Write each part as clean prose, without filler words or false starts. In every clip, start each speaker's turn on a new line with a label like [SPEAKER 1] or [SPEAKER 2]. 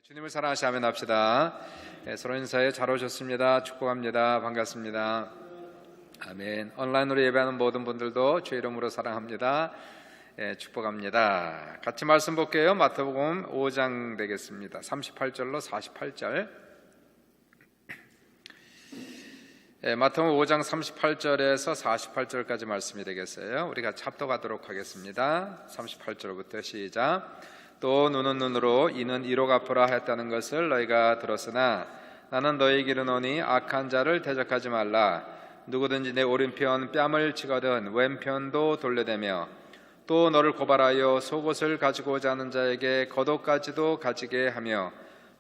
[SPEAKER 1] 주님을 사랑하시 아멘 합시다. 서로 인사해. 잘 오셨습니다. 축복합니다. 반갑습니다. 아멘. 온라인으로 예배하는 모든 분들도 주의 이름으로 사랑합니다. 축복합니다. 같이 말씀 볼게요. 마태복음 5장 되겠습니다. 38절로 48절. 마태복음 5장 38절에서 48절까지 말씀이 되겠어요. 우리 같이 합독하도록 하겠습니다. 38절부터 시작. 또 눈은 눈으로 이는 이로 갚으라 했다는 것을 너희가 들었으나 나는 너희에게 이르노니 악한 자를 대적하지 말라. 누구든지 내 오른편 뺨을 치거든 왼편도 돌려대며 또 너를 고발하여 속옷을 가지고 오자 하는 자에게 겉옷까지도 가지게 하며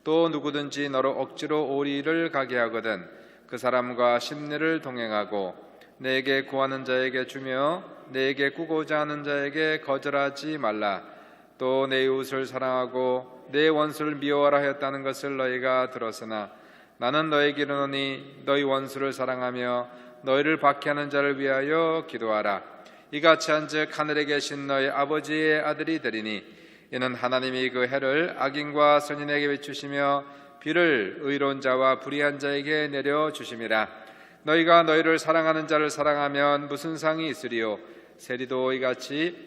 [SPEAKER 1] 또 누구든지 너로 억지로 오리를 가게 하거든 그 사람과 십리를 동행하고 내게 구하는 자에게 주며 내게 꾸고자 하는 자에게 거절하지 말라. 또 내 이웃을 사랑하고 내 원수를 미워하라 하였다는 것을 너희가 들었으나 나는 너희에게 이르노니 너희 원수를 사랑하며 너희를 박해하는 자를 위하여 기도하라. 이같이 한즉 하늘에 계신 너희 아버지의 아들이 되리니 이는 하나님이 그 해를 악인과 선인에게 비추시며 비를 의로운 자와 불의한 자에게 내려 주심이라. 너희가 너희를 사랑하는 자를 사랑하면 무슨 상이 있으리요? 세리도 이같이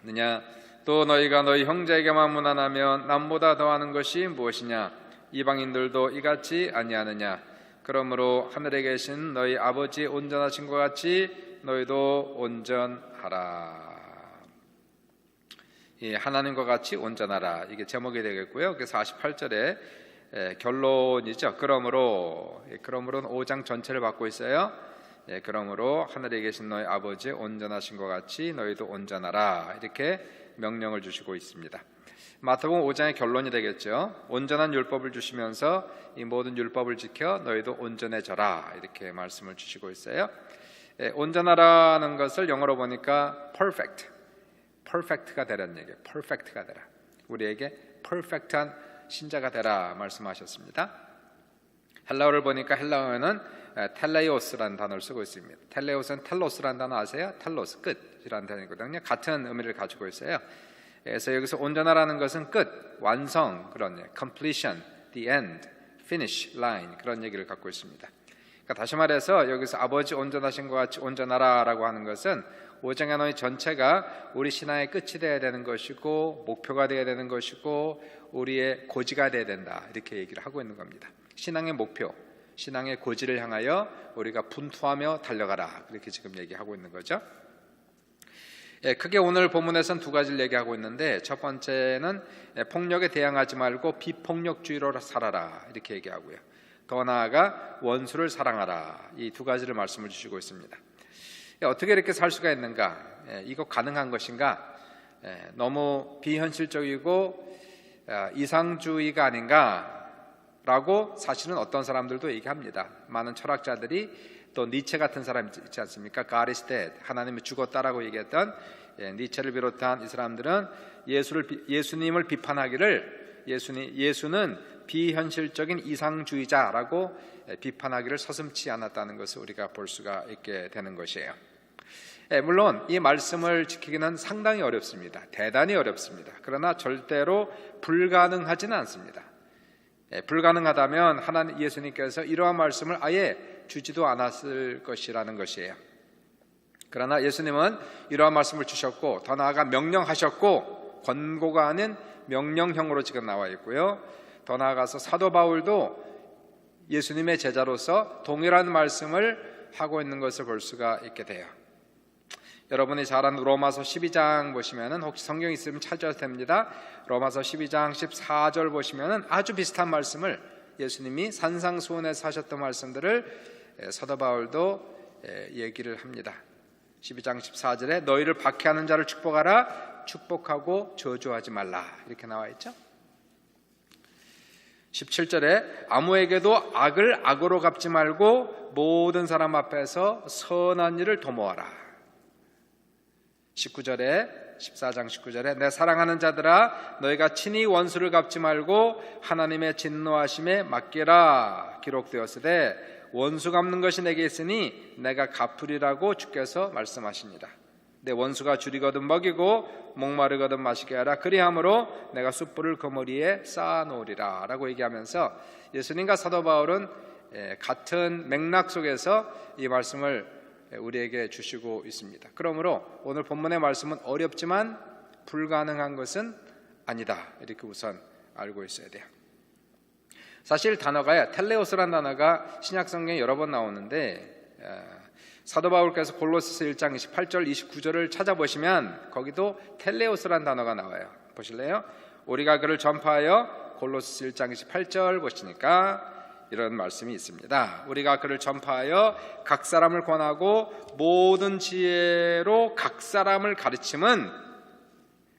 [SPEAKER 1] 느냐? 또 너희가 너희 형제에게만 무난하면 남보다 더하는 것이 무엇이냐? 이방인들도 이같이 아니하느냐? 그러므로 하늘에 계신 너희 아버지 온전하신 것 같이 너희도 온전하라. 하나님과 같이 온전하라. 이게 제목이 되겠고요. 그래서 48절에 결론이죠. 그러므로는 5장 전체를 받고 있어요. 그러므로 하늘에 계신 너희 아버지 온전하신 것 같이 너희도 온전하라. 이렇게 명령을 주시고 있습니다. 마태복음 5장의 결론이 되겠죠. 온전한 율법을 주시면서 이 모든 율법을 지켜 너희도 온전해져라. 이렇게 말씀을 주시고 있어요. 온전하라는 것을 영어로 보니까 perfect가 되라는 얘기예요. perfect가 되라. 우리에게 perfect한 신자가 되라 말씀하셨습니다. 헬라어를 보니까 헬라어에는 텔레오스라는 단어를 쓰고 있습니다. 텔레오스는 텔로스라는 단어 아세요? 텔로스, 끝이라는 단어이거든요. 같은 의미를 가지고 있어요. 그래서 여기서 온전하라는 것은 끝, 완성, 그런 completion, the end, finish line 그런 얘기를 갖고 있습니다. 그러니까 다시 말해서 여기서 아버지 온전하신 것 같이 온전하라라고 하는 것은 5장의 너희 전체가 우리 신앙의 끝이 되어야 되는 것이고 목표가 되어야 되는 것이고 우리의 고지가 되어야 된다 이렇게 얘기를 하고 있는 겁니다. 신앙의 목표, 신앙의 고지를 향하여 우리가 분투하며 달려가라 그렇게 지금 얘기하고 있는 거죠. 크게 오늘 본문에서는 두 가지를 얘기하고 있는데 첫 번째는 폭력에 대항하지 말고 비폭력주의로 살아라 이렇게 얘기하고요. 더 나아가 원수를 사랑하라 이 두 가지를 말씀을 주시고 있습니다. 어떻게 이렇게 살 수가 있는가? 이거 가능한 것인가? 너무 비현실적이고 이상주의가 아닌가? 라고 사실은 어떤 사람들도 얘기합니다. 많은 철학자들이 또 니체 같은 사람 있지 않습니까? God is dead, 하나님이 죽었다라고 얘기했던 니체를 비롯한 이 사람들은 예수님을 비판하기를 예수는 비현실적인 이상주의자라고 비판하기를 서슴지 않았다는 것을 우리가 볼 수가 있게 되는 것이에요. 물론 이 말씀을 지키기는 상당히 어렵습니다. 대단히 어렵습니다. 그러나 절대로 불가능하지는 않습니다. 불가능하다면 하나님 예수님께서 이러한 말씀을 아예 주지도 않았을 것이라는 것이에요. 그러나 예수님은 이러한 말씀을 주셨고 더 나아가 명령하셨고 권고가 아닌 명령형으로 지금 나와 있고요. 더 나아가서 사도 바울도 예수님의 제자로서 동일한 말씀을 하고 있는 것을 볼 수가 있게 돼요. 여러분이 잘 아는 로마서 12장 보시면은 혹시 성경 있으면 찾아도 됩니다. 로마서 12장 14절 보시면은 아주 비슷한 말씀을 예수님이 산상수훈에서 하셨던 말씀들을 사도 바울도 얘기를 합니다. 12장 14절에 너희를 박해하는 자를 축복하라, 축복하고 저주하지 말라 이렇게 나와 있죠. 17절에 아무에게도 악을 악으로 갚지 말고 모든 사람 앞에서 선한 일을 도모하라. 14장 19절에 내 사랑하는 자들아 너희가 친히 원수를 갚지 말고 하나님의 진노하심에 맡기라 기록되었으되 원수 갚는 것이 내게 있으니 내가 갚으리라고 주께서 말씀하십니다. 내 원수가 줄이거든 먹이고 목마르거든 마시게 하라. 그리함으로 내가 숯불을 그 머리에 쌓아놓으리라 라고 얘기하면서 예수님과 사도 바울은 같은 맥락 속에서 이 말씀을 우리에게 주시고 있습니다. 그러므로 오늘 본문의 말씀은 어렵지만 불가능한 것은 아니다, 이렇게 우선 알고 있어야 돼요. 사실 단어가 텔레오스라는 단어가 신약성경에 여러 번 나오는데 사도 바울께서 골로새서 1장 28절 29절을 찾아보시면 거기도 텔레오스라는 단어가 나와요. 보실래요? 우리가 그를 전파하여, 골로새서 1장 28절 보시니까 이런 말씀이 있습니다. 우리가 그를 전파하여 각 사람을 권하고 모든 지혜로 각 사람을 가르침은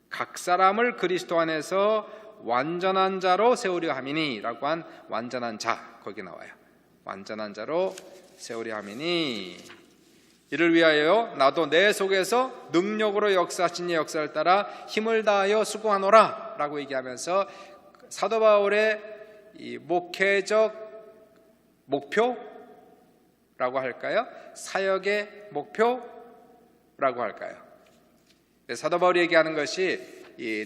[SPEAKER 1] 각 사람을 그리스도 안에서 완전한 자로 세우려 함이니 라고 한 완전한 자, 거기 나와요. 완전한 자로 세우려 함이니 이를 위하여 나도 내 속에서 능력으로 역사하신 이의 역사를 따라 힘을 다하여 수고하노라 라고 얘기하면서 사도 바울의 이 목회적 목표라고 할까요? 사역의 목표라고 할까요? 사도 바울이 얘기하는 것이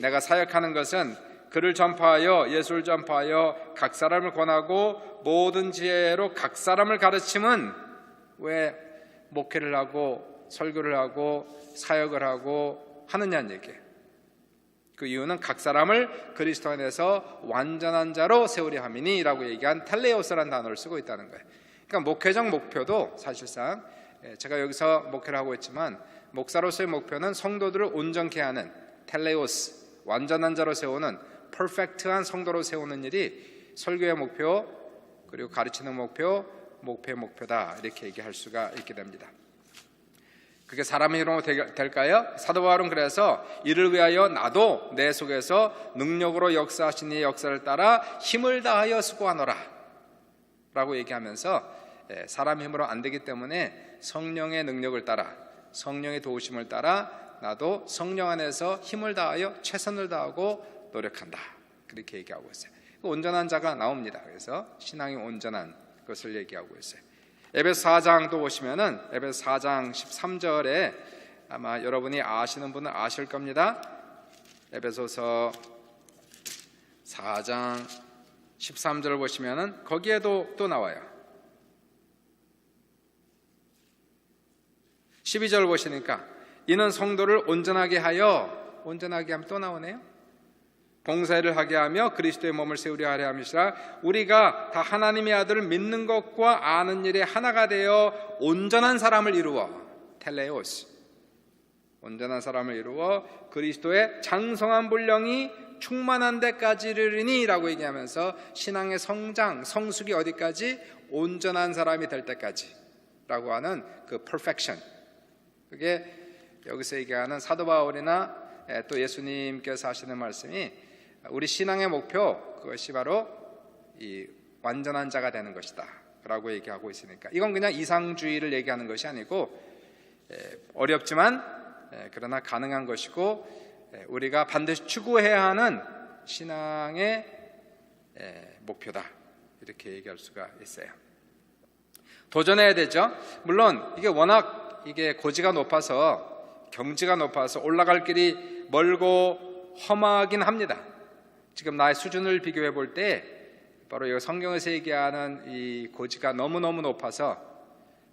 [SPEAKER 1] 내가 사역하는 것은 그를 전파하여, 예수를 전파하여 각 사람을 권하고 모든 지혜로 각 사람을 가르침은, 왜 목회를 하고 설교를 하고 사역을 하고 하느냐는 얘기예요. 그 이유는 각 사람을 그리스도 안에서 완전한 자로 세우려 함이니 라고 얘기한 텔레오스라는 단어를 쓰고 있다는 거예요. 그러니까 목회적 목표도 사실상 제가 여기서 목회를 하고 있지만 목사로서의 목표는 성도들을 온전케 하는 텔레오스, 완전한 자로 세우는, 퍼펙트한 성도로 세우는 일이 설교의 목표, 그리고 가르치는 목표, 목표의 목표다, 이렇게 얘기할 수가 있게 됩니다. 그게 사람의 힘으로 될까요? 사도 바울은 그래서 이를 위하여 나도 내 속에서 능력으로 역사하신 이의 역사를 따라 힘을 다하여 수고하노라 라고 얘기하면서 사람의 힘으로 안 되기 때문에 성령의 능력을 따라, 성령의 도우심을 따라 나도 성령 안에서 힘을 다하여 최선을 다하고 노력한다, 그렇게 얘기하고 있어요. 온전한 자가 나옵니다. 그래서 신앙이 온전한 것을 얘기하고 있어요. 에베소 4장도 보시면은 에베소 4장 13절에 아마 여러분이 아시는 분은 아실 겁니다. 에베소서 4장 13절을 보시면은 거기에도 또 나와요. 12절 보시니까 이는 성도를 온전하게 하여, 온전하게 하면 또 나오네요. 봉사를 하게 하며 그리스도의 몸을 세우려 하려 함이시라. 우리가 다 하나님의 아들을 믿는 것과 아는 일에 하나가 되어 온전한 사람을 이루어, 텔레오스, 온전한 사람을 이루어 그리스도의 장성한 분량이 충만한 데까지 이르리니 라고 얘기하면서 신앙의 성장, 성숙이 어디까지? 온전한 사람이 될 때까지 라고 하는 그 perfection, 그게 여기서 얘기하는 사도 바울이나 또 예수님께서 하시는 말씀이 우리 신앙의 목표, 그것이 바로 이 완전한 자가 되는 것이다 라고 얘기하고 있으니까 이건 그냥 이상주의를 얘기하는 것이 아니고 어렵지만 그러나 가능한 것이고 우리가 반드시 추구해야 하는 신앙의 목표다, 이렇게 얘기할 수가 있어요. 도전해야 되죠. 물론 이게 워낙 이게 고지가 높아서, 경지가 높아서 올라갈 길이 멀고 험하긴 합니다. 지금 나의 수준을 비교해 볼 때 바로 이 성경에서 얘기하는 이 고지가 너무너무 높아서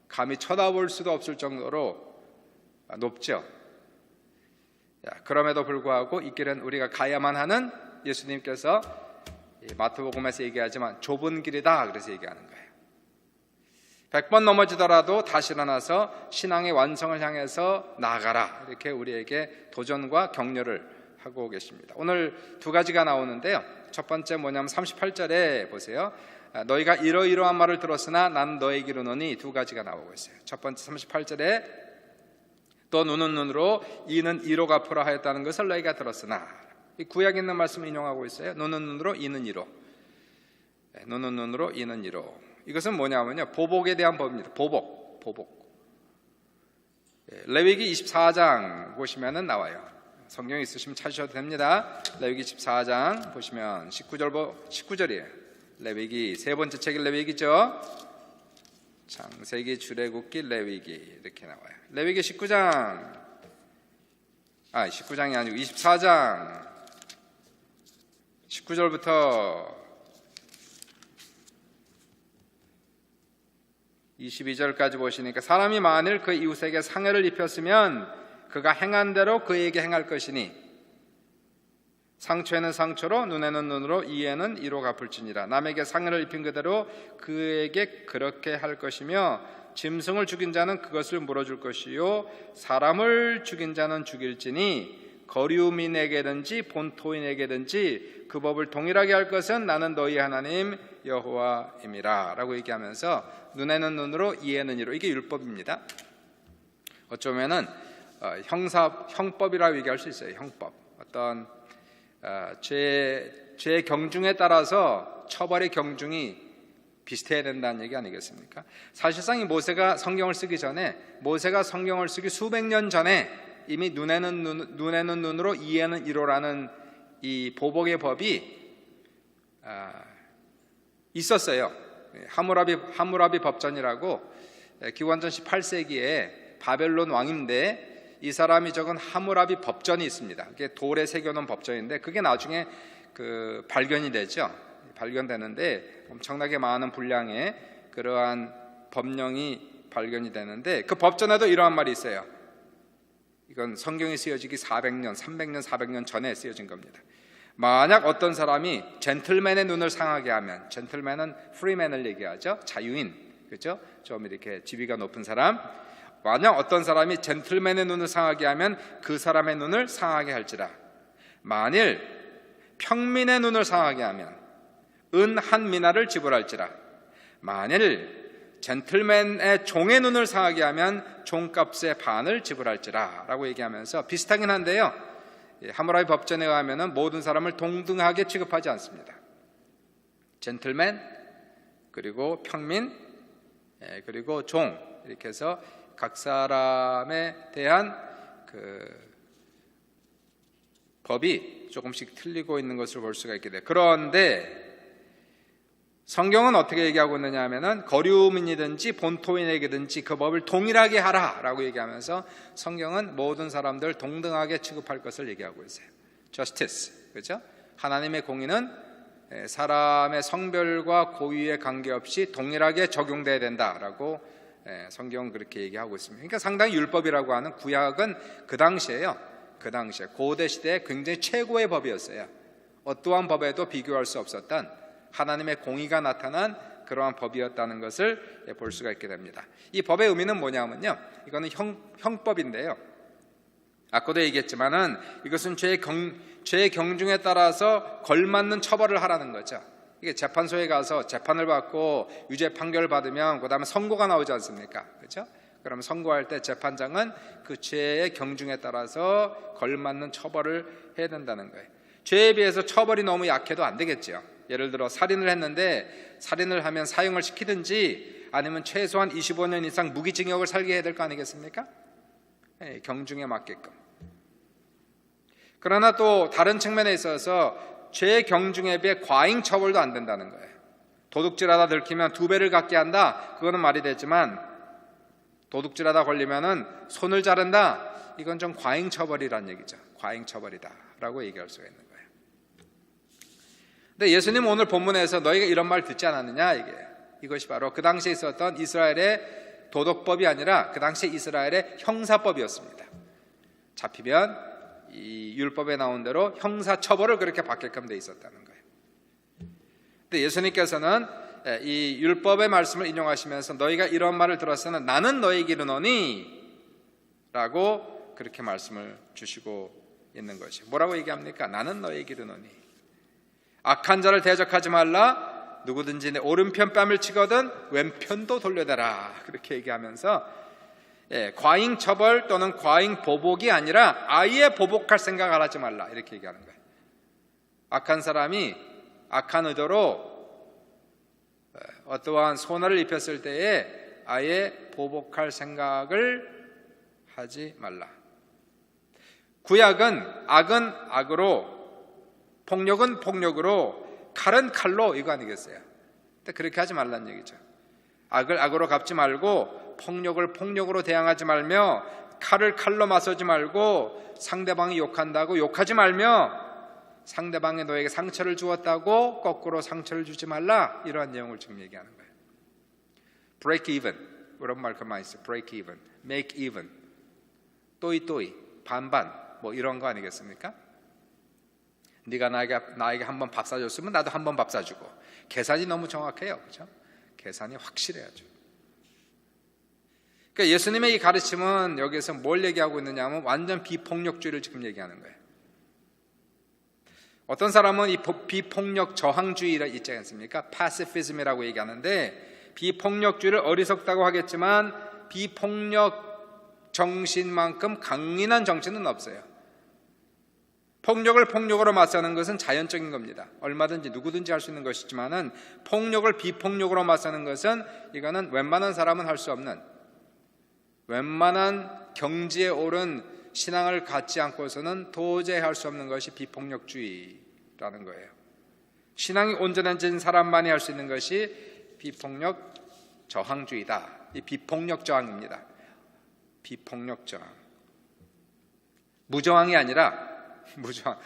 [SPEAKER 1] 감히 쳐다볼 수도 없을 정도로 높죠. 그럼에도 불구하고 이 길은 우리가 가야만 하는, 예수님께서 마태복음에서 얘기하지만 좁은 길이다, 그래서 얘기하는 거예요. 100번 넘어지더라도 다시 일어나서 신앙의 완성을 향해서 나아가라, 이렇게 우리에게 도전과 격려를 하고 계십니다. 오늘 두 가지가 나오는데요. 첫 번째 뭐냐면 38절에 보세요. 너희가 이러이러한 말을 들었으나 난 너에게 이르노니, 두 가지가 나오고 있어요. 첫 번째 38절에 또 눈은 눈으로 이는 이로 갚으라 하였다는 것을 너희가 들었으나, 이 구약에 있는 말씀을 인용하고 있어요. 눈은 눈으로 이는 이로, 눈은 눈으로 이는 이로. 이것은 뭐냐면요, 보복에 대한 법입니다. 보복. 레위기 24장 보시면은 나와요. 성경 있으시면 찾으셔도 됩니다. 레위기 14장 보시면 19절이에요. 레위기, 세 번째 책이 레위기죠. 창세기, 출애굽기, 레위기 이렇게 나와요. 레위기 19장 19장이 아니고 24장 19절부터 22절까지 보시니까 사람이 만일 그 이웃에게 상해를 입혔으면 그가 행한 대로 그에게 행할 것이니 상처에는 상처로 눈에는 눈으로 이에는 이로 갚을지니라. 남에게 상해를 입힌 그대로 그에게 그렇게 할 것이며 짐승을 죽인 자는 그것을 물어줄 것이요 사람을 죽인 자는 죽일지니 거류민에게든지 본토인에게든지 그 법을 동일하게 할 것은 나는 너희 하나님 여호와임이라 라고 얘기하면서 눈에는 눈으로 이에는 이로, 이게 율법입니다. 어쩌면은 형법이라고 얘기할 수 있어요. 형법. 어떤 죄의 경중에 따라서 처벌의 경중이 비슷해야 된다는 얘기 아니겠습니까? 사실상 이 모세가 성경을 쓰기 전에, 모세가 성경을 쓰기 수백 년 전에 이미 눈에는 눈으로 이에는 이로라는 이 보복의 법이 있었어요. 하무라비 법전이라고 기원전 18세기에 바벨론 왕인데 이 사람이 적은 하무라비 법전이 있습니다. 그게 돌에 새겨놓은 법전인데 그게 나중에 발견이 되죠. 발견되는데 엄청나게 많은 분량의 그러한 법령이 발견이 되는데 그 법전에도 이러한 말이 있어요. 이건 성경이 쓰여지기 400년, 300년, 400년 전에 쓰여진 겁니다. 만약 어떤 사람이 젠틀맨의 눈을 상하게 하면, 젠틀맨은 프리맨을 얘기하죠. 자유인, 그렇죠? 좀 이렇게 지위가 높은 사람. 만약 어떤 사람이 젠틀맨의 눈을 상하게 하면 그 사람의 눈을 상하게 할지라. 만일 평민의 눈을 상하게 하면 은 한 미나를 지불할지라. 만일 젠틀맨의 종의 눈을 상하게 하면 종값의 반을 지불할지라 라고 얘기하면서 비슷하긴 한데요, 하무라비 법전에 의하면 모든 사람을 동등하게 취급하지 않습니다. 젠틀맨, 그리고 평민, 그리고 종, 이렇게 해서 각 사람에 대한 법이 조금씩 틀리고 있는 것을 볼 수가 있게 돼요. 그런데 성경은 어떻게 얘기하고 있느냐 하면은 거류민이든지 본토인에게든지 그 법을 동일하게 하라라고 얘기하면서 성경은 모든 사람들 동등하게 취급할 것을 얘기하고 있어요. Justice, 그렇죠? 하나님의 공의는 사람의 성별과 고유에 관계없이 동일하게 적용돼야 된다라고 성경은 그렇게 얘기하고 있습니다. 그러니까 상당히 율법이라고 하는 구약은 그 당시에 고대 시대에 굉장히 최고의 법이었어요. 어떠한 법에도 비교할 수 없었던 하나님의 공의가 나타난 그러한 법이었다는 것을 볼 수가 있게 됩니다. 이 법의 의미는 뭐냐면요, 이거는 형법인데요, 아까도 얘기했지만은 이것은 죄의 경중에 따라서 걸맞는 처벌을 하라는 거죠. 이게 재판소에 가서 재판을 받고 유죄 판결을 받으면 그 다음에 선고가 나오지 않습니까? 그렇죠? 그러면 선고할 때 재판장은 그 죄의 경중에 따라서 걸맞는 처벌을 해야 된다는 거예요. 죄에 비해서 처벌이 너무 약해도 안 되겠죠. 예를 들어 살인을 했는데 살인을 하면 사형을 시키든지 아니면 최소한 25년 이상 무기징역을 살게 해야 될 거 아니겠습니까? 경중에 맞게끔. 그러나 또 다른 측면에 있어서 죄의 경중에 비해 과잉 처벌도 안 된다는 거예요. 도둑질하다 들키면 2배를 갚게 한다, 그거는 말이 되지만 도둑질하다 걸리면은 손을 자른다, 이건 좀 과잉 처벌이란 얘기죠. 과잉 처벌이다라고 얘기할 수가 있는 거예요. 근데 예수님 오늘 본문에서 너희가 이런 말 듣지 않았느냐, 이것이 바로 그 당시에 있었던 이스라엘의 도덕법이 아니라 그 당시 이스라엘의 형사법이었습니다. 잡히면 이 율법에 나온 대로 형사처벌을 그렇게 받게끔 돼 있었다는 거예요. 근데 예수님께서는 이 율법의 말씀을 인용하시면서 너희가 이런 말을 들었으면 나는 너희에게 이르노니 라고 그렇게 말씀을 주시고 있는 것이, 뭐라고 얘기합니까? 나는 너희에게 이르노니 악한 자를 대적하지 말라, 누구든지 내 오른편 뺨을 치거든 왼편도 돌려대라, 그렇게 얘기하면서 과잉 처벌 또는 과잉 보복이 아니라 아예 보복할 생각을 하지 말라, 이렇게 얘기하는 거예요. 악한 사람이 악한 의도로 어떠한 손해를 입혔을 때에 아예 보복할 생각을 하지 말라. 구약은 악은 악으로, 폭력은 폭력으로, 칼은 칼로, 이거 아니겠어요? 근데 그렇게 하지 말라는 얘기죠. 악을 악으로 갚지 말고 폭력을 폭력으로 대항하지 말며 칼을 칼로 맞서지 말고 상대방이 욕한다고 욕하지 말며 상대방이 너에게 상처를 주었다고 거꾸로 상처를 주지 말라. 이러한 내용을 지금 얘기하는 거예요. break even, 그런 말 많이 있어요. break even, make even, 또이 반반, 뭐 이런 거 아니겠습니까? 네가 나에게 한 번 밥 사줬으면 나도 한 번 밥 사주고. 계산이 너무 정확해요, 그렇죠? 계산이 확실해야죠. 그러니까 예수님의 이 가르침은 여기서 뭘 얘기하고 있느냐 하면 완전 비폭력주의를 지금 얘기하는 거예요. 어떤 사람은 이 비폭력 저항주의를 있지 않습니까? 파시피즘이라고 얘기하는데, 비폭력주의를 어리석다고 하겠지만 비폭력 정신만큼 강인한 정신은 없어요. 폭력을 폭력으로 맞서는 것은 자연적인 겁니다. 얼마든지 누구든지 할 수 있는 것이지만은 폭력을 비폭력으로 맞서는 것은 이거는 웬만한 사람은 할 수 없는, 웬만한 경지에 오른 신앙을 갖지 않고서는 도저히 할 수 없는 것이 비폭력주의라는 거예요. 신앙이 온전해진 사람만이 할 수 있는 것이 비폭력 저항주의다. 이 비폭력 저항입니다. 비폭력 저항. 무저항이 아니라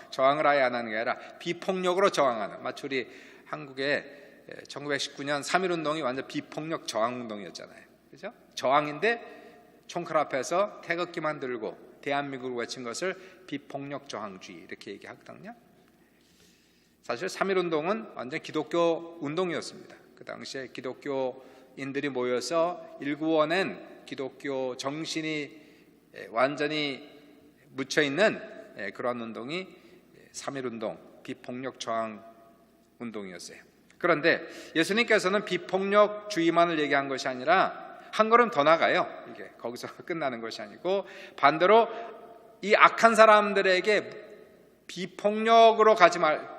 [SPEAKER 1] 저항을 아예 안 하는 게 아니라 비폭력으로 저항하는. 마치 우리 한국의 1919년 3.1운동이 완전 비폭력 저항운동이었잖아요. 그죠? 저항인데 총칼 앞에서 태극기만 들고 대한민국을 외친 것을 비폭력 저항주의 이렇게 얘기하거든요. 사실 3.1운동은 완전 기독교 운동이었습니다. 그 당시에 기독교인들이 모여서 일구어낸 기독교 정신이 완전히 묻혀있는 그러한 운동이 3.1운동, 비폭력 저항 운동이었어요. 그런데 예수님께서는 비폭력주의만을 얘기한 것이 아니라 한 걸음 더 나가요. 이게 거기서 끝나는 것이 아니고 반대로 이 악한 사람들에게 비폭력으로 가지 말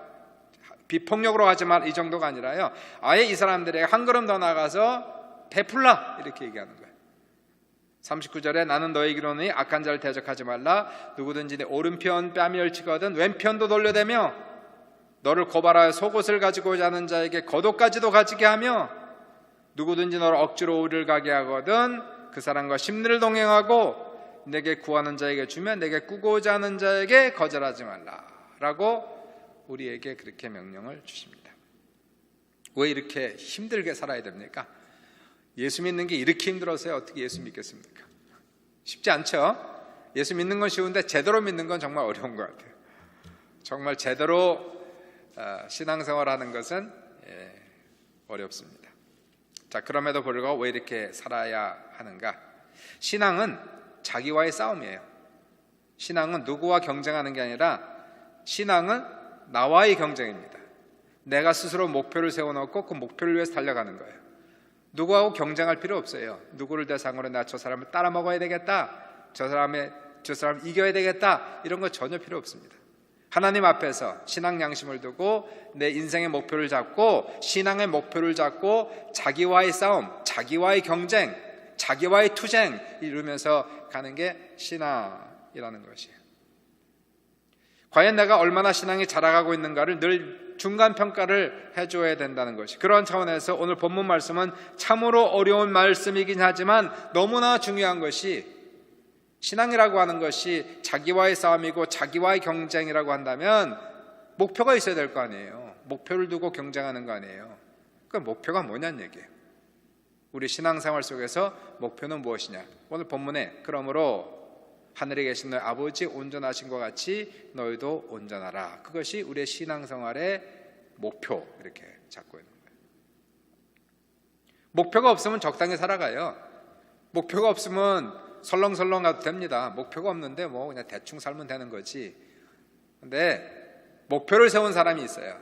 [SPEAKER 1] 이 정도가 아니라요. 아예 이 사람들에게 한 걸음 더 나가서 베풀라 이렇게 얘기하는 거예요. 39절에 나는 너에게로는 악한 자를 대적하지 말라. 누구든지 내 오른편 뺨이 얽히거든 왼편도 돌려대며 너를 고발하여 속옷을 가지고자 하는 자에게 겉옷까지도 가지게 하며 누구든지 너를 억지로 우리를 가게 하거든 그 사람과 심리를 동행하고 내게 구하는 자에게 주며 내게 꾸고자 하는 자에게 거절하지 말라 라고 우리에게 그렇게 명령을 주십니다. 왜 이렇게 힘들게 살아야 됩니까? 예수 믿는 게 이렇게 힘들어서요. 어떻게 예수 믿겠습니까? 쉽지 않죠? 예수 믿는 건 쉬운데 제대로 믿는 건 정말 어려운 것 같아요. 정말 제대로 신앙생활하는 것은 어렵습니다. 자, 그럼에도 불구하고 왜 이렇게 살아야 하는가? 신앙은 자기와의 싸움이에요. 신앙은 누구와 경쟁하는 게 아니라 신앙은 나와의 경쟁입니다. 내가 스스로 목표를 세워놓고 그 목표를 위해서 달려가는 거예요. 누구하고 경쟁할 필요 없어요. 누구를 대상으로 나 저 사람을 따라 먹어야 되겠다, 저 사람을 이겨야 되겠다, 이런 거 전혀 필요 없습니다. 하나님 앞에서 신앙 양심을 두고 내 인생의 목표를 잡고 신앙의 목표를 잡고 자기와의 싸움, 자기와의 경쟁, 자기와의 투쟁 이루면서 가는 게 신앙이라는 것이에요. 과연 내가 얼마나 신앙이 자라가고 있는가를 늘 중간평가를 해줘야 된다는 것이, 그런 차원에서 오늘 본문 말씀은 참으로 어려운 말씀이긴 하지만 너무나 중요한 것이, 신앙이라고 하는 것이 자기와의 싸움이고 자기와의 경쟁이라고 한다면 목표가 있어야 될 거 아니에요. 목표를 두고 경쟁하는 거 아니에요. 그 목표가 뭐냐는 얘기예요. 우리 신앙생활 속에서 목표는 무엇이냐? 오늘 본문에 그러므로 하늘에 계신 너희 아버지 온전하신 것 같이 너희도 온전하라. 그것이 우리의 신앙생활의 목표, 이렇게 잡고 있는 거예요. 목표가 없으면 적당히 살아가요. 목표가 없으면 설렁설렁 가도 됩니다. 목표가 없는데 뭐 그냥 대충 살면 되는 거지. 근데 목표를 세운 사람이 있어요.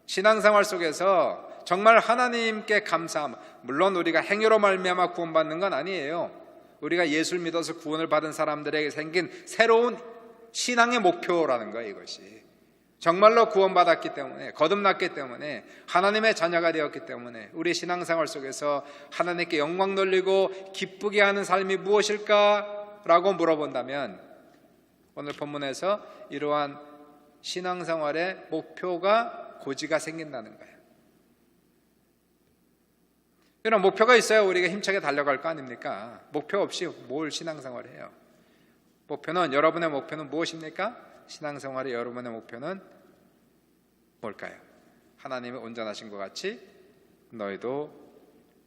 [SPEAKER 1] 신앙생활 속에서 정말 하나님께 감사함, 물론 우리가 행위로 말미암아 구원받는 건 아니에요. 우리가 예수를 믿어서 구원을 받은 사람들에게 생긴 새로운 신앙의 목표라는 거예요. 이것이 정말로 구원받았기 때문에, 거듭났기 때문에, 하나님의 자녀가 되었기 때문에 우리 신앙생활 속에서 하나님께 영광 돌리고 기쁘게 하는 삶이 무엇일까? 라고 물어본다면 오늘 본문에서 이러한 신앙생활의 목표가 고지가 생긴다는 거예요. 이런 목표가 있어야 우리가 힘차게 달려갈 거 아닙니까? 목표 없이 뭘 신앙생활을 해요? 목표는, 여러분의 목표는 무엇입니까? 신앙생활의 여러분의 목표는 뭘까요? 하나님이 온전하신 것 같이 너희도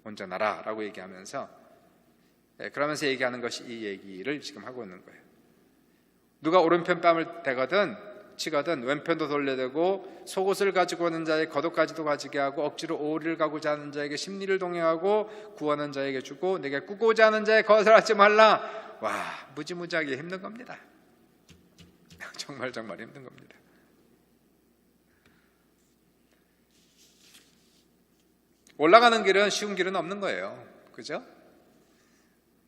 [SPEAKER 1] 온전하라 라고 얘기하면서, 그러면서 얘기하는 것이 이 얘기를 지금 하고 있는 거예요. 누가 오른편 뺨을 대거든 치거든 왼편도 돌려대고, 속옷을 가지고 오는 자의 겉옷까지도 가지게 하고, 억지로 오리를 가고자 하는 자에게 심리를 동행하고, 구하는 자에게 주고, 내게 꾸고자 하는 자의 것을 하지 말라. 와, 무지무지하게 힘든 겁니다. 정말 힘든 겁니다. 올라가는 길은 쉬운 길은 없는 거예요. 그죠?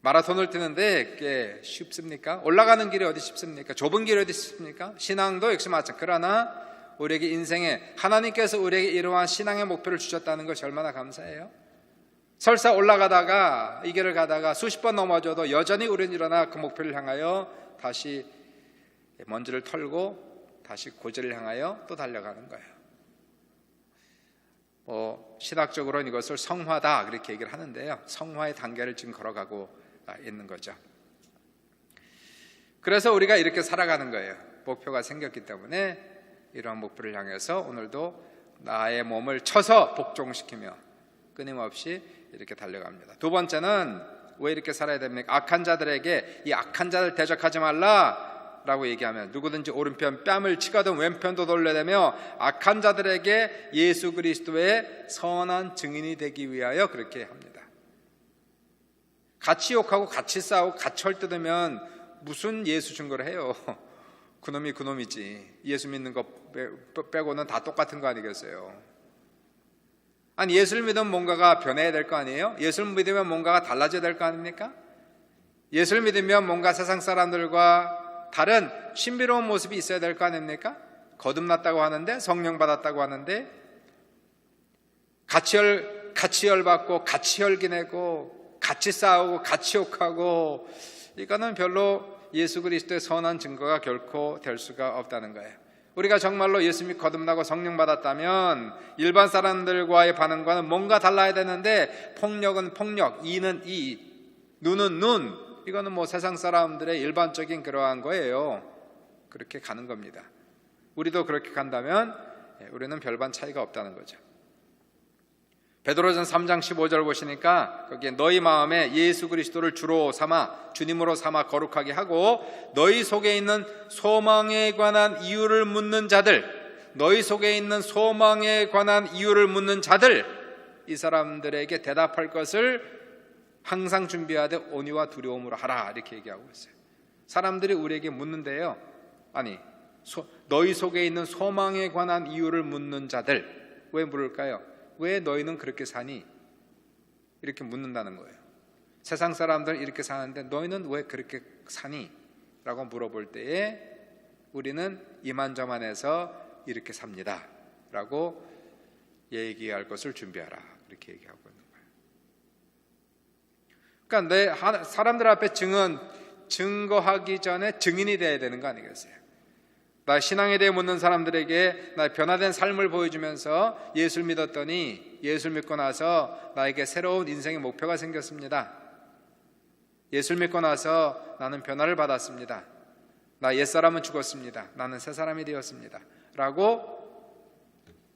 [SPEAKER 1] 마라톤을 뛰는데 꽤 쉽습니까? 올라가는 길이 어디 쉽습니까? 좁은 길이 어디 쉽습니까? 신앙도 역시 마찬가지. 그러나 우리에게 인생에 하나님께서 우리에게 이러한 신앙의 목표를 주셨다는 것이 얼마나 감사해요. 설사 올라가다가 이 길을 가다가 수십 번 넘어져도 여전히 우리는 일어나 그 목표를 향하여 다시 먼지를 털고 다시 고지를 향하여 또 달려가는 거예요. 신학적으로는 이것을 성화다 그렇게 얘기를 하는데요, 성화의 단계를 지금 걸어가고 있는 거죠. 그래서 우리가 이렇게 살아가는 거예요. 목표가 생겼기 때문에 이러한 목표를 향해서 오늘도 나의 몸을 쳐서 복종시키며 끊임없이 이렇게 달려갑니다. 두 번째는 왜 이렇게 살아야 됩니까? 악한 자들에게 이 악한 자들 대적하지 말라 라고 얘기하면, 누구든지 오른편 뺨을 치거든 왼편도 돌려대며 악한 자들에게 예수 그리스도의 선한 증인이 되기 위하여 그렇게 합니다. 같이 욕하고 같이 싸우고 같이 헐뜯으면 무슨 예수 증거를 해요? 그놈이 그놈이지. 예수 믿는 거 빼고는 다 똑같은 거 아니겠어요? 아니, 예수를 믿으면 뭔가가 변해야 될 거 아니에요? 예수를 믿으면 뭔가가 달라져야 될 거 아닙니까? 예수를 믿으면 뭔가 세상 사람들과 다른 신비로운 모습이 있어야 될 거 아닙니까? 거듭났다고 하는데, 성령 받았다고 하는데, 같이 열받고 같이 혈기내고 같이 싸우고 같이 욕하고, 이거는 별로 예수 그리스도의 선한 증거가 결코 될 수가 없다는 거예요. 우리가 정말로 예수 믿고 거듭나고 성령 받았다면 일반 사람들과의 반응과는 뭔가 달라야 되는데, 폭력은 폭력, 이는 이, 눈은 눈, 이거는 세상 사람들의 일반적인 그러한 거예요. 그렇게 가는 겁니다. 우리도 그렇게 간다면 우리는 별반 차이가 없다는 거죠. 베드로전 3장 15절 보시니까 거기에 너희 마음에 예수 그리스도를 주로 삼아 주님으로 삼아 거룩하게 하고, 너희 속에 있는 소망에 관한 이유를 묻는 자들, 너희 속에 있는 소망에 관한 이유를 묻는 자들, 이 사람들에게 대답할 것을 항상 준비하되 온유와 두려움으로 하라 이렇게 얘기하고 있어요. 사람들이 우리에게 묻는데요, 아니 너희 속에 있는 소망에 관한 이유를 묻는 자들, 왜 물을까요? 왜 너희는 그렇게 사니? 이렇게 묻는다는 거예요. 세상 사람들은 이렇게 사는데 너희는 왜 그렇게 사니? 라고 물어볼 때에 우리는 이만저만해서 이렇게 삽니다 라고 얘기할 것을 준비하라 이렇게 얘기하고 있는 거예요. 그러니까 사람들 앞에 증거하기 전에 증인이 돼야 되는 거 아니겠어요? 나 신앙에 대해 묻는 사람들에게 나 변화된 삶을 보여주면서 예수를 믿었더니, 예수를 믿고 나서 나에게 새로운 인생의 목표가 생겼습니다. 예수를 믿고 나서 나는 변화를 받았습니다. 나 옛사람은 죽었습니다. 나는 새 사람이 되었습니다 라고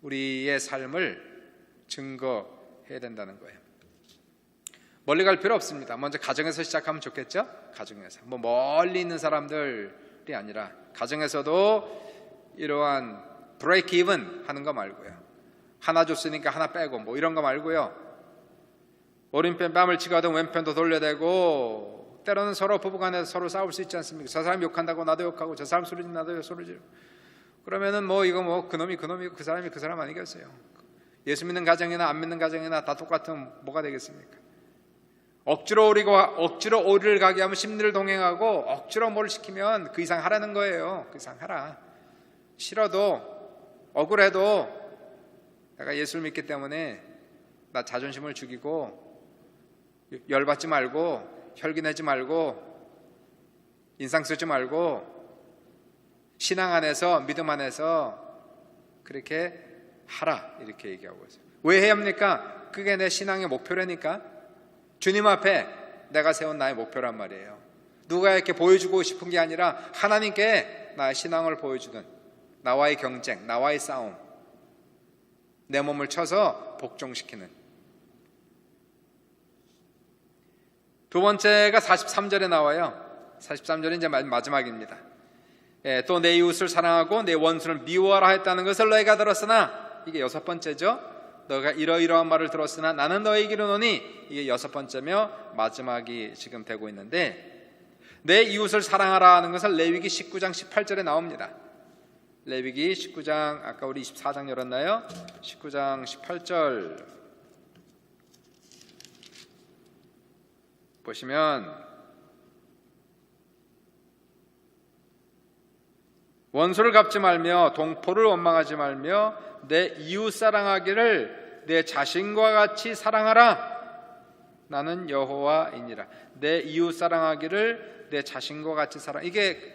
[SPEAKER 1] 우리의 삶을 증거해야 된다는 거예요. 멀리 갈 필요 없습니다. 먼저 가정에서 시작하면 좋겠죠? 가정에서 멀리 있는 사람들이 아니라 가정에서도 이러한 브레이크 이븐 하는 거 말고요, 하나 줬으니까 하나 빼고 이런 거 말고요, 오른편 뺨을 치거든 왼편도 돌려대고, 때로는 서로 부부간에서 서로 싸울 수 있지 않습니까? 저 사람 욕한다고 나도 욕하고, 저 사람 소리 지르면 나도 소리 지르고, 그러면은 이거 그놈이 그 사람이 그 사람 아니겠어요? 예수 믿는 가정이나 안 믿는 가정이나 다 똑같으면 뭐가 되겠습니까? 억지로 오리를 가게 하면 심리를 동행하고, 억지로 뭘 시키면 그 이상 하라는 거예요. 그 이상 하라. 싫어도 억울해도 내가 예수를 믿기 때문에 나 자존심을 죽이고 열받지 말고 혈기내지 말고 인상 쓰지 말고 신앙 안에서 믿음 안에서 그렇게 하라 이렇게 얘기하고 있어요. 왜 해야 합니까? 그게 내 신앙의 목표라니까. 주님 앞에 내가 세운 나의 목표란 말이에요. 누가에게 보여주고 싶은 게 아니라 하나님께 나의 신앙을 보여주는, 나와의 경쟁, 나와의 싸움, 내 몸을 쳐서 복종시키는. 두 번째가 43절에 나와요. 43절이 이제 마지막입니다. 또 내 이웃을 사랑하고 내 원수를 미워하라 했다는 것을 너희가 들었으나, 이게 여섯 번째죠. 너가 이러이러한 말을 들었으나 나는 너희에게 이르노니, 이게 여섯 번째며 마지막이 지금 되고 있는데, 내 이웃을 사랑하라 하는 것은 레위기 19장 18절에 나옵니다. 레위기 19장, 아까 우리 24장 열었나요? 19장 18절 보시면, 원수를 갚지 말며 동포를 원망하지 말며 내 이웃 사랑하기를 내 자신과 같이 사랑하라. 나는 여호와이니라. 내 이웃 사랑하기를 내 자신과 같이 사랑. 이게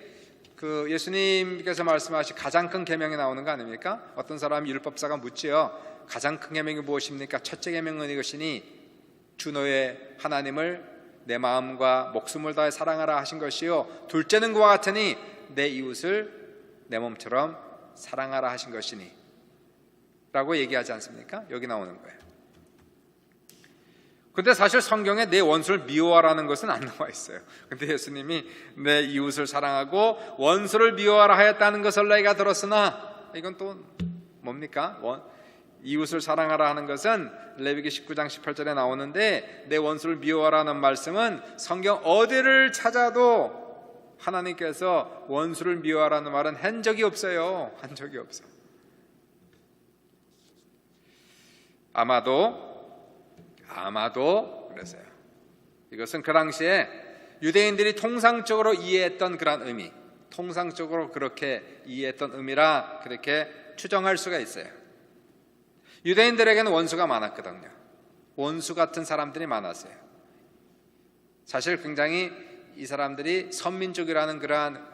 [SPEAKER 1] 그 예수님께서 말씀하신 가장 큰 계명에 나오는 거 아닙니까? 어떤 사람이 율법사가 묻지요. 가장 큰 계명이 무엇입니까? 첫째 계명은 이것이니 주 너의 하나님을 내 마음과 목숨을 다해 사랑하라 하신 것이요, 둘째는 그와 같으니 내 이웃을 내 몸처럼 사랑하라 하신 것이니 라고 얘기하지 않습니까? 여기 나오는 거예요. 근데 사실 성경에 내 원수를 미워하라는 것은 안 나와 있어요. 근데 예수님이 내 이웃을 사랑하고 원수를 미워하라 하였다는 것을 너희가 들었으나, 이건 또 뭡니까? 이웃을 사랑하라 하는 것은 레위기 19장 18절에 나오는데, 내 원수를 미워하라는 말씀은 성경 어디를 찾아도 하나님께서 원수를 미워하라는 말은 한 적이 없어요. 한 적이 없어. 아마도 그랬어요. 이것은 그 당시에 유대인들이 통상적으로 이해했던 그런 의미, 통상적으로 그렇게 이해했던 의미라 그렇게 추정할 수가 있어요. 유대인들에게는 원수가 많았거든요. 원수 같은 사람들이 많았어요. 사실 굉장히 이 사람들이 선민족이라는 그러한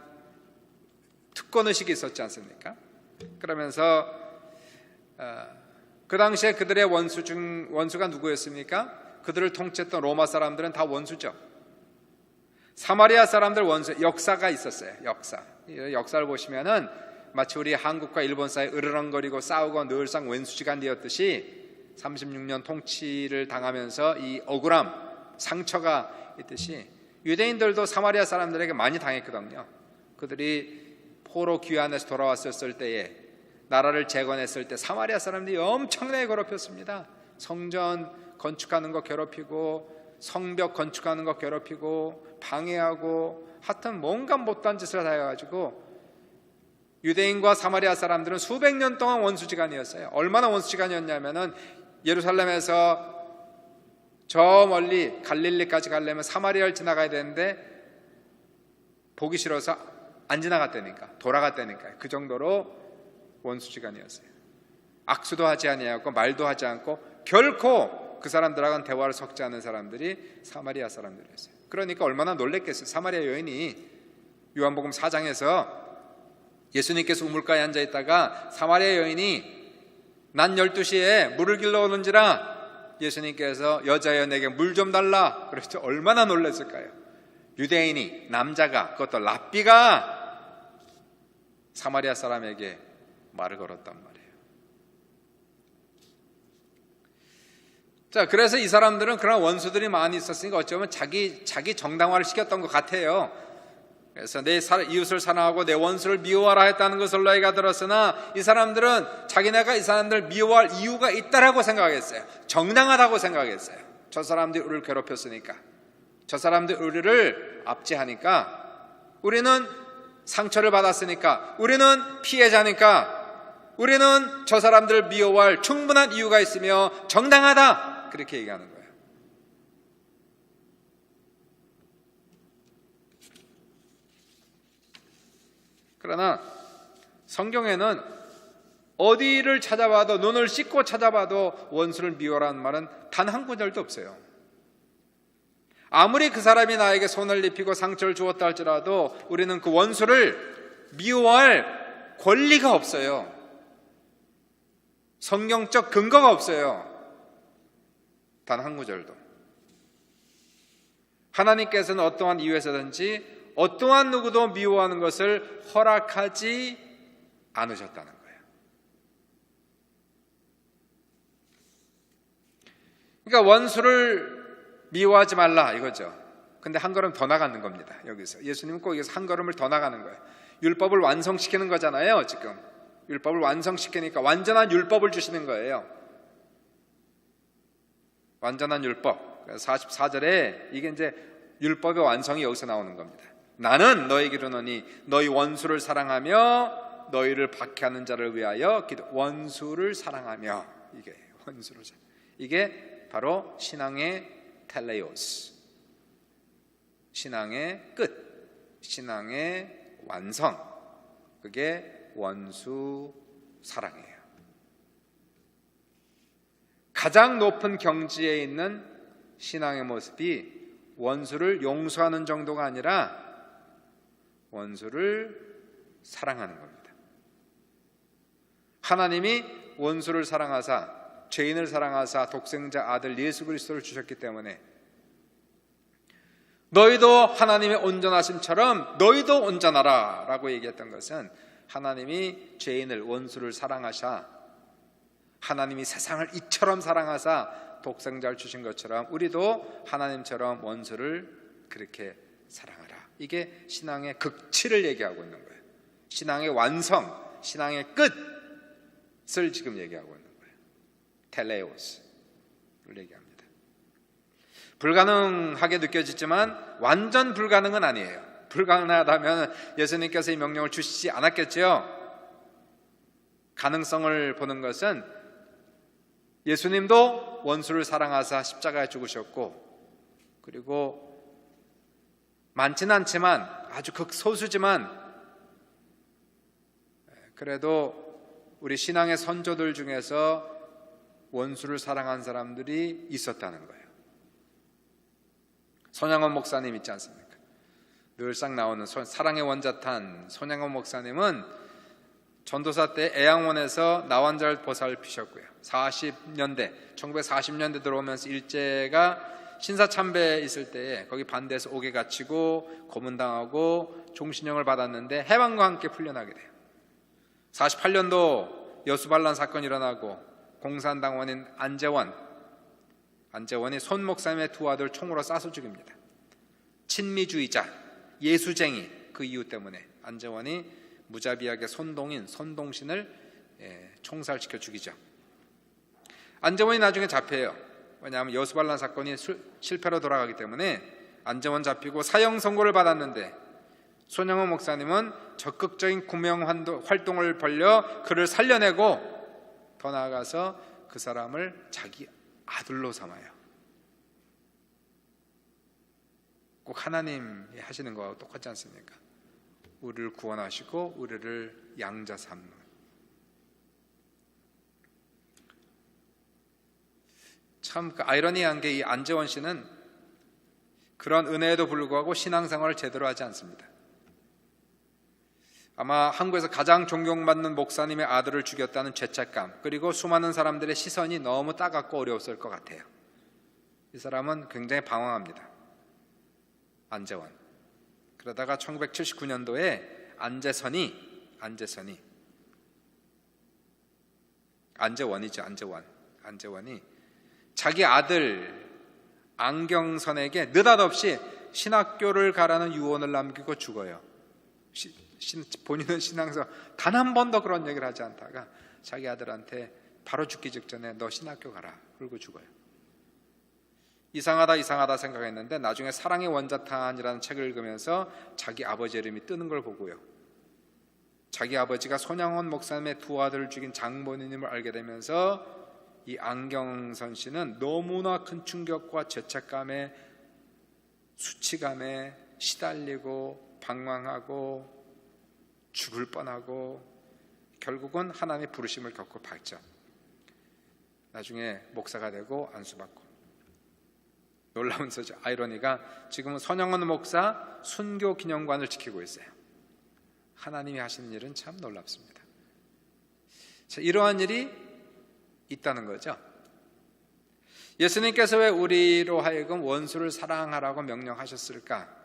[SPEAKER 1] 특권의식이 있었지 않습니까? 그러면서 그 당시에 그들의 원수가 누구였습니까? 그들을 통치했던 로마 사람들은 다 원수죠. 사마리아 사람들 원수, 역사가 있었어요. 역사를 보시면은 마치 우리 한국과 일본 사이 으르렁거리고 싸우고 늘상 원수지간 되었듯이 36년 통치를 당하면서 이 억울함, 상처가 있듯이 유대인들도 사마리아 사람들에게 많이 당했거든요. 그들이 포로 귀환해서 돌아왔을 때에, 나라를 재건했을 때 사마리아 사람들이 엄청나게 괴롭혔습니다. 성전 건축하는 거 괴롭히고, 성벽 건축하는 거 괴롭히고, 방해하고, 하여튼 뭔가 못한 짓을 다 해가지고 유대인과 사마리아 사람들은 수백 년 동안 원수지간이었어요. 얼마나 원수지간이었냐면은, 예루살렘에서 저 멀리 갈릴리까지 가려면 사마리아를 지나가야 되는데 보기 싫어서 안 지나갔다니까, 돌아갔다니까요. 그 정도로 원수지간이었어요. 악수도 하지 아니하고 말도 하지 않고 결코 그 사람들하고는 대화를 섞지 않은 사람들이 사마리아 사람들이었어요. 그러니까 얼마나 놀랬겠어요. 사마리아 여인이 요한복음 4장에서 예수님께서 우물가에 앉아있다가 사마리아 여인이 난 12시에 물을 길러 오는지라, 예수님께서 여자여 내게 물 좀 달라 그랬죠. 얼마나 놀랐을까요? 유대인이, 남자가, 그것도 랍비가 사마리아 사람에게 말을 걸었단 말이에요. 자, 그래서 이 사람들은 그런 원수들이 많이 있었으니까 어쩌면 자기 정당화를 시켰던 것 같아요. 그래서 내 이웃을 사랑하고 내 원수를 미워하라 했다는 것을 너희가 들었으나, 이 사람들은 자기네가 이 사람들을 미워할 이유가 있다라고 생각했어요. 정당하다고 생각했어요. 저 사람들이 우리를 괴롭혔으니까, 저 사람들이 우리를 압제하니까, 우리는 상처를 받았으니까, 우리는 피해자니까, 우리는 저 사람들을 미워할 충분한 이유가 있으며 정당하다, 그렇게 얘기하는 거예요. 그러나 성경에는 어디를 찾아봐도, 눈을 씻고 찾아봐도 원수를 미워라는 말은 단 한 구절도 없어요. 아무리 그 사람이 나에게 손을 입히고 상처를 주었다 할지라도 우리는 그 원수를 미워할 권리가 없어요. 성경적 근거가 없어요. 단 한 구절도. 하나님께서는 어떠한 이유에서든지 어떠한 누구도 미워하는 것을 허락하지 않으셨다는 거예요. 그러니까 원수를 미워하지 말라 이거죠. 근데 한 걸음 더 나가는 겁니다. 여기서 예수님은 꼭 여기서 한 걸음을 더 나가는 거예요. 율법을 완성시키는 거잖아요. 지금 율법을 완성시키니까 완전한 율법을 주시는 거예요. 완전한 율법. 44절에 이게 이제 율법의 완성이 여기서 나오는 겁니다. 나는 너에게 이르노니 너희 원수를 사랑하며 너희를 박해하는 자를 위하여 원수를 사랑하며, 이게 원수를 이게 바로 신앙의 텔레오스, 신앙의 끝, 신앙의 완성, 그게 원수 사랑이에요. 가장 높은 경지에 있는 신앙의 모습이 원수를 용서하는 정도가 아니라 원수를 사랑하는 겁니다. 하나님이 원수를 사랑하사, 죄인을 사랑하사 독생자 아들 예수 그리스도를 주셨기 때문에 너희도 하나님의 온전하심처럼 너희도 온전하라 라고 얘기했던 것은, 하나님이 죄인을, 원수를 사랑하사, 하나님이 세상을 이처럼 사랑하사 독생자를 주신 것처럼 우리도 하나님처럼 원수를 그렇게 사랑하라. 이게 신앙의 극치를 얘기하고 있는 거예요. 신앙의 완성, 신앙의 끝을 지금 얘기하고 있는 거예요. 텔레오스를 얘기합니다. 불가능하게 느껴지지만 완전 불가능은 아니에요. 불가능하다면 예수님께서 이 명령을 주시지 않았겠죠. 가능성을 보는 것은 예수님도 원수를 사랑하사 십자가에 죽으셨고, 그리고 많지는 않지만 아주 극소수지만 그래도 우리 신앙의 선조들 중에서 원수를 사랑한 사람들이 있었다는 거예요. 손양원 목사님 있지 않습니까? 늘상 나오는 사랑의 원자탄 손양원 목사님은 전도사 때 애양원에서 나환절 보살피셨고요. 1940년대 들어오면서 일제가 신사참배에 있을 때에 거기 반대해서 옥에 갇히고 고문당하고 종신형을 받았는데 해방과 함께 풀려나게 돼요. 48년도 여수반란 사건이 일어나고 공산당원인 안재원이 손 목사님의 두 아들 총으로 쏴서 죽입니다. 친미주의자, 예수쟁이, 그 이유 때문에 안재원이 무자비하게 손동신을 총살시켜 죽이죠. 안재원이 나중에 잡혀요. 왜냐하면 여수반란 사건이 실패로 돌아가기 때문에 안재원 잡히고 사형 선고를 받았는데, 손양원 목사님은 적극적인 구명 활동을 벌여 그를 살려내고 더 나아가서 그 사람을 자기 아들로 삼아요. 꼭 하나님이 하시는 거하고 똑같지 않습니까? 우리를 구원하시고 우리를 양자 삼는. 참 아이러니한 게 이 안재원 씨는 그런 은혜에도 불구하고 신앙생활을 제대로 하지 않습니다. 아마 한국에서 가장 존경받는 목사님의 아들을 죽였다는 죄책감, 그리고 수많은 사람들의 시선이 너무 따갑고 어려웠을 것 같아요. 이 사람은 굉장히 방황합니다. 안재원. 그러다가 1979년도에 안재원이 자기 아들 안경선에게 느닷없이 신학교를 가라는 유언을 남기고 죽어요. 본인은 신앙에서 단 한 번도 그런 얘기를 하지 않다가 자기 아들한테 바로 죽기 직전에 너 신학교 가라 그러고 죽어요. 이상하다 생각했는데 나중에 사랑의 원자탄이라는 책을 읽으면서 자기 아버지 이름이 뜨는 걸 보고요, 자기 아버지가 손양원 목사님의 두 아들을 죽인 장본인임을 알게 되면서 이 안경선 씨는 너무나 큰 충격과 죄책감에, 수치감에 시달리고 방황하고 죽을 뻔하고 결국은 하나님의 부르심을 겪고 받죠. 나중에 목사가 되고 안수받고. 놀라운 소죠. 아이러니가 지금은 손양원 목사 순교 기념관을 지키고 있어요. 하나님이 하시는 일은 참 놀랍습니다. 자, 이러한 일이 있다는 거죠. 예수님께서 왜 우리로 하여금 원수를 사랑하라고 명령하셨을까?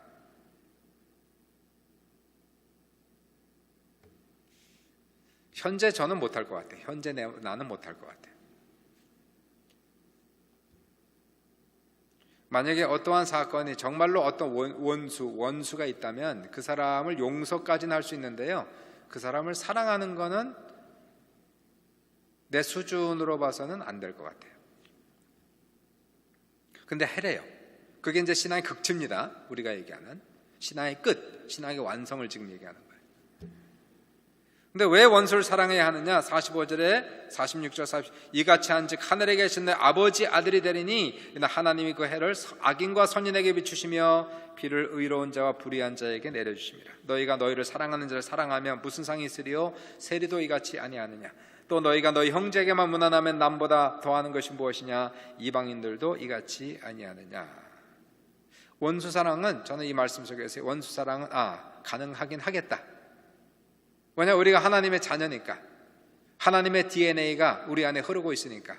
[SPEAKER 1] 현재 저는 못할 것 같아요. 현재 나는 못할 것 같아요. 만약에 어떠한 사건이 정말로 어떤 원수가 있다면 그 사람을 용서까지는 할 수 있는데요, 그 사람을 사랑하는 거는 내 수준으로 봐서는 안 될 것 같아요. 근데 해래요. 그게 이제 신앙의 극치입니다. 우리가 얘기하는 신앙의 끝, 신앙의 완성을 지금 얘기하는 거예요. 근데 왜 원수를 사랑해야 하느냐? 45절에 46절 40, 이같이 한즉 하늘에 계신 내 아버지 아들이 되리니 하나님이 그 해를 악인과 선인에게 비추시며 비를 의로운 자와 불의한 자에게 내려주십니다. 너희가 너희를 사랑하는 자를 사랑하면 무슨 상이 있으리요? 세리도 이같이 아니하느냐? 또 너희가 너희 형제에게만 무난하면 남보다 더하는 것이 무엇이냐? 이방인들도 이같이 아니하느냐? 원수 사랑은, 저는 이 말씀 속에서 원수 사랑은 가능하긴 하겠다. 왜냐하면 우리가 하나님의 자녀니까, 하나님의 DNA가 우리 안에 흐르고 있으니까,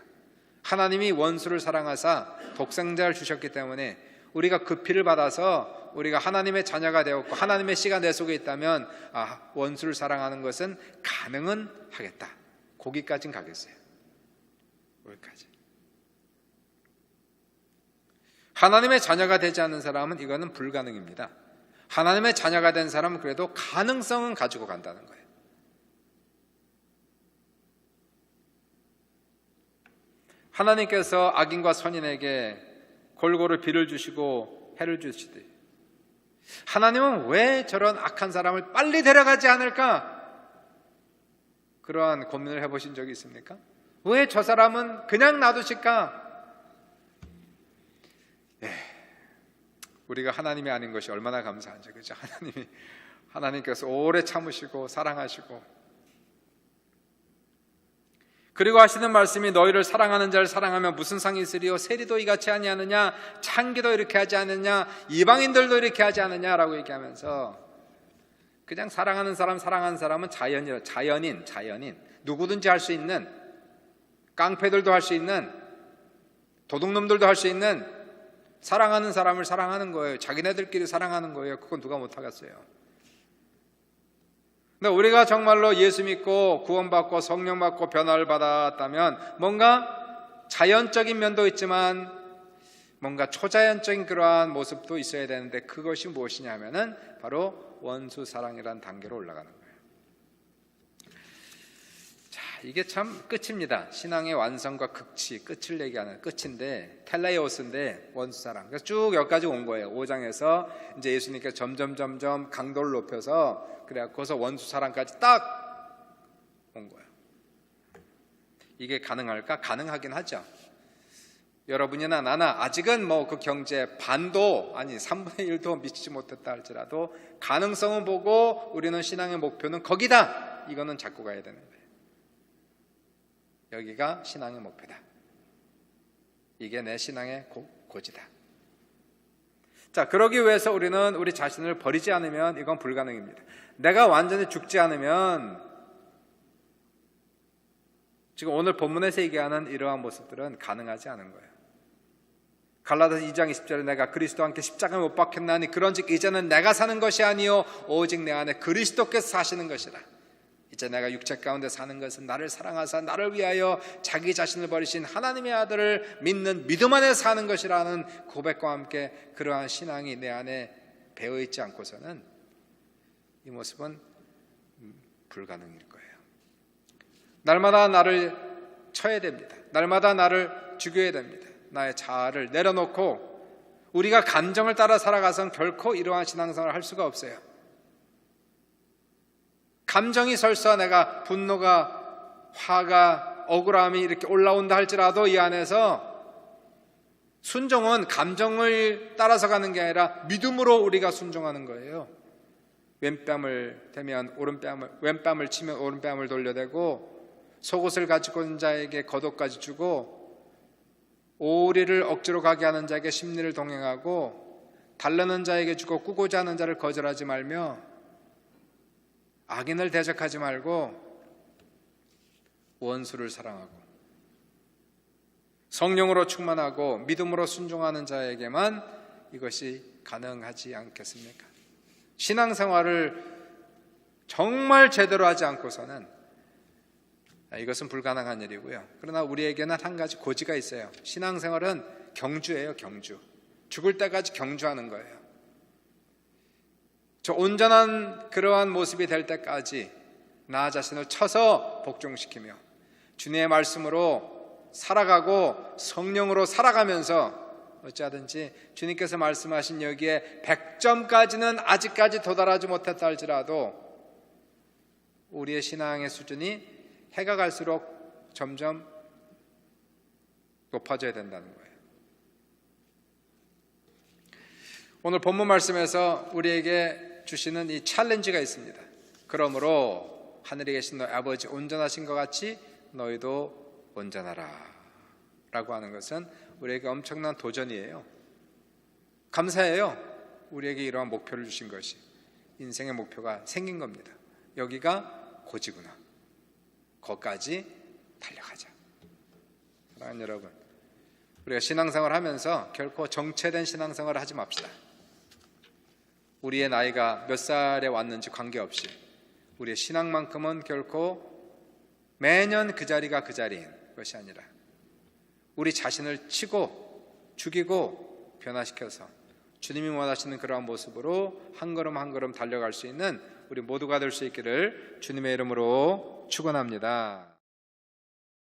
[SPEAKER 1] 하나님이 원수를 사랑하사 독생자를 주셨기 때문에 우리가 그 피를 받아서 우리가 하나님의 자녀가 되었고 하나님의 씨가 내 속에 있다면 원수를 사랑하는 것은 가능은 하겠다. 거기까진 가겠어요. 거기까지. 하나님의 자녀가 되지 않는 사람은 이거는 불가능입니다. 하나님의 자녀가 된 사람은 그래도 가능성은 가지고 간다는 거예요. 하나님께서 악인과 선인에게 골고루 비를 주시고 해를 주시듯이 하나님은 왜 저런 악한 사람을 빨리 데려가지 않을까? 그러한 고민을 해보신 적이 있습니까? 왜 저 사람은 그냥 놔두실까? 우리가 하나님이 아닌 것이 얼마나 감사한지, 그죠? 하나님께서 오래 참으시고 사랑하시고, 그리고 하시는 말씀이 너희를 사랑하는 자를 사랑하면 무슨 상이 있으리요? 세리도 이같이 아니하느냐? 창기도 이렇게 하지 않느냐? 이방인들도 이렇게 하지 않느냐라고 얘기하면서 그냥 사랑하는 사람은 자연인 누구든지 할 수 있는, 깡패들도 할 수 있는, 도둑놈들도 할 수 있는 사랑하는 사람을 사랑하는 거예요. 자기네들끼리 사랑하는 거예요. 그건 누가 못하겠어요. 근데 우리가 정말로 예수 믿고 구원받고 성령 받고 변화를 받았다면 뭔가 자연적인 면도 있지만 뭔가 초자연적인 그러한 모습도 있어야 되는데, 그것이 무엇이냐면은 바로 원수 사랑이라는 단계로 올라가는 거예요. 자, 이게 참 끝입니다. 신앙의 완성과 극치, 끝을 얘기하는 끝인데, 텔레오스인데 원수 사랑. 그래서 쭉 여기까지 온 거예요. 5장에서 이제 예수님께서 점점 강도를 높여서 그래갖고서 원수 사랑까지 딱 온 거예요. 이게 가능할까? 가능하긴 하죠. 여러분이나 나나 아직은 뭐 그 경제 반도, 아니 3분의 1도 미치지 못했다 할지라도 가능성은 보고 우리는 신앙의 목표는 거기다, 이거는 잡고 가야 되는 거예요. 여기가 신앙의 목표다. 이게 내 신앙의 고지다. 자, 그러기 위해서 우리는 우리 자신을 버리지 않으면 이건 불가능입니다. 내가 완전히 죽지 않으면, 지금 오늘 본문에서 얘기하는 이러한 모습들은 가능하지 않은 거예요. 갈라디아서 2장 20절에 내가 그리스도와 함께 십자가에 못 박혔나니 그런즉 이제는 내가 사는 것이 아니요 오직 내 안에 그리스도께서 사시는 것이라. 이제 내가 육체 가운데 사는 것은 나를 사랑하사 나를 위하여 자기 자신을 버리신 하나님의 아들을 믿는 믿음 안에 사는 것이라는 고백과 함께 그러한 신앙이 내 안에 배어있지 않고서는 이 모습은 불가능일 거예요. 날마다 나를 쳐야 됩니다. 날마다 나를 죽여야 됩니다. 나의 자아를 내려놓고 우리가 감정을 따라 살아가선 결코 이러한 신앙생활을 할 수가 없어요. 감정이 설사 내가 분노가, 화가, 억울함이 이렇게 올라온다 할지라도 이 안에서 순종은 감정을 따라서 가는 게 아니라 믿음으로 우리가 순종하는 거예요. 왼뺨을 대면 오른뺨을, 왼뺨을 치면 오른뺨을 돌려대고, 속옷을 가지고 있는 자에게 겉옷까지 주고, 오리를 억지로 가게 하는 자에게 심리를 동행하고, 달라는 자에게 주고 꾸고자 하는 자를 거절하지 말며, 악인을 대적하지 말고 원수를 사랑하고 성령으로 충만하고 믿음으로 순종하는 자에게만 이것이 가능하지 않겠습니까? 신앙생활을 정말 제대로 하지 않고서는 이것은 불가능한 일이고요. 그러나 우리에게는 한 가지 고지가 있어요. 신앙생활은 경주예요, 경주. 죽을 때까지 경주하는 거예요. 저 온전한 그러한 모습이 될 때까지 나 자신을 쳐서 복종시키며 주님의 말씀으로 살아가고 성령으로 살아가면서 어찌하든지 주님께서 말씀하신 여기에 100점까지는 아직까지 도달하지 못했다 할지라도 우리의 신앙의 수준이 해가 갈수록 점점 높아져야 된다는 거예요. 오늘 본문 말씀에서 우리에게 주시는 이 챌린지가 있습니다. 그러므로 하늘에 계신 너희 아버지 온전하신 것 같이 너희도 온전하라 라고 하는 것은 우리에게 엄청난 도전이에요. 감사해요. 우리에게 이러한 목표를 주신 것이, 인생의 목표가 생긴 겁니다. 여기가 고지구나. 거기까지 달려가자. 사랑하는 여러분, 우리가 신앙생활을 하면서 결코 정체된 신앙생활을 하지 맙시다. 우리의 나이가 몇 살에 왔는지 관계없이 우리의 신앙만큼은 결코 매년 그 자리가 그 자리인 것이 아니라 우리 자신을 치고 죽이고 변화시켜서 주님이 원하시는 그러한 모습으로 한 걸음 한 걸음 달려갈 수 있는 우리 모두가 될 수 있기를 주님의 이름으로 축원합니다.